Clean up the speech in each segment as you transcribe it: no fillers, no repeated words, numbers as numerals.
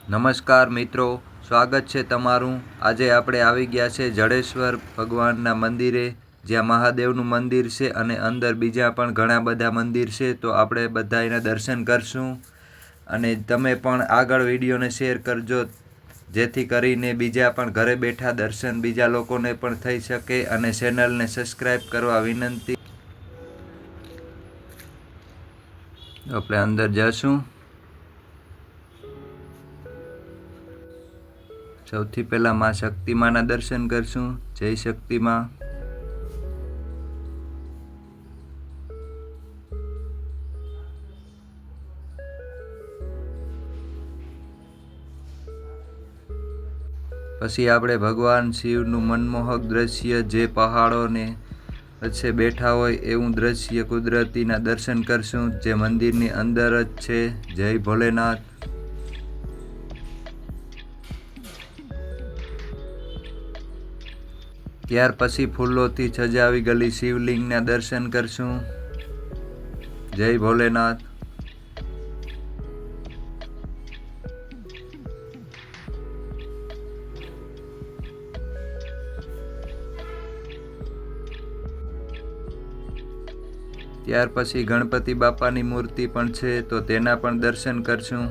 નમસ્કાર મિત્રો, સ્વાગત છે તમારું। આજે આપણે આવી ગયા છે જડેશ્વર ભગવાનના મંદિરે, જ્યાં મહાદેવનું મંદિર છે અને અંદર બીજા પણ ઘણા બધા મંદિર છે। તો આપણે બધા એના દર્શન કરશું અને તમે પણ આગળ વિડીયોને શેર કરજો, જેથી કરીને બીજા પણ ઘરે બેઠા દર્શન બીજા લોકોને પણ થઈ શકે અને ચેનલને સબસ્ક્રાઈબ કરવા વિનંતી। આપણે અંદર જશું। સૌથી પહેલા માં શક્તિમાના દર્શન કરશું। જય શક્તિમાં। પછી આપણે ભગવાન શિવનું મનમોહક દ્રશ્ય, જે પહાડોને વચ્ચે બેઠા હોય એવું દ્રશ્ય કુદરતીના દર્શન કરશું, જે મંદિરની અંદર જ છે। જય ભોલેનાથ। ત્યાર પછી ફૂલોથી સજાવી ગયેલી શિવલિંગના દર્શન કરશું। જય ભોલેનાથ। ત્યાર પછી ગણપતિ બાપાની મૂર્તિ પણ છે, તો તેના પણ દર્શન કરશું।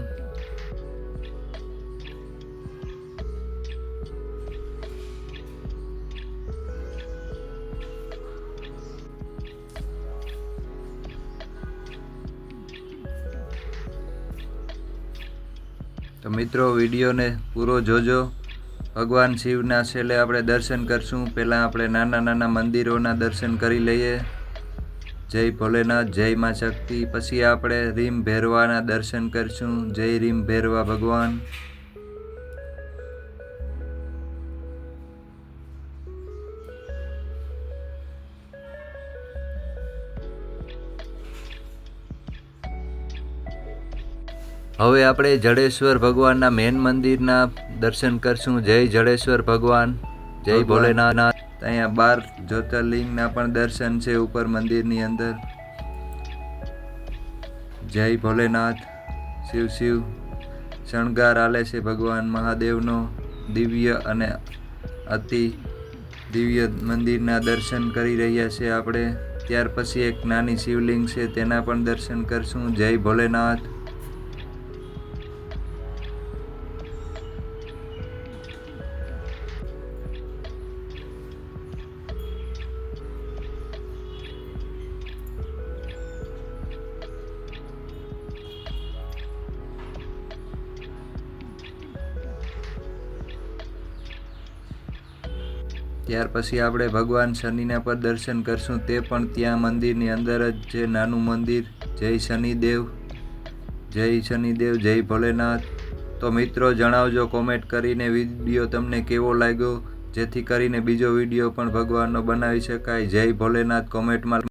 તો મિત્રો, વિડીયોને પૂરો જોજો। ભગવાન શિવના છેલ્લે આપણે દર્શન કરશું। પહેલાં આપણે નાના નાના મંદિરોના દર્શન કરી લઈએ। જય ભોલેનાથ, જય માં શક્તિ। પછી આપણે રીમ ભેરવાના દર્શન કરશું। જય રીમ ભેરવા ભગવાન। હવે આપણે જડેશ્વર ભગવાનના મેન મંદિરના દર્શન કરશું। જય જડેશ્વર ભગવાન, જય ભોલેનાથ। અહીંયા 12 જ્યોતિર્લિંગના પણ દર્શન છે ઉપર મંદિરની અંદર। જય ભોલેનાથ। શિવ શિવ શણગાર આલે છે ભગવાન મહાદેવનો। દિવ્ય અને અતિ દિવ્ય મંદિરના દર્શન કરી રહ્યા છે આપણે। ત્યાર પછી એક નાની શિવલિંગ છે, તેના પણ દર્શન કરશું। જય ભોલેનાથ। ત્યાર પછી આપણે ભગવાન શનિના પર દર્શન કરશું, તે પણ ત્યાં મંદિરની અંદર જ છે, નાનું મંદિર। જય શનિદેવ, જય શનિદેવ, જય ભોલેનાથ। તો મિત્રો, જણાવજો કોમેન્ટ કરીને વિડીયો તમને કેવો લાગ્યો, જેથી કરીને બીજો વિડીયો પણ ભગવાનનો બનાવી શકાય। જય ભોલેનાથ કોમેન્ટમાં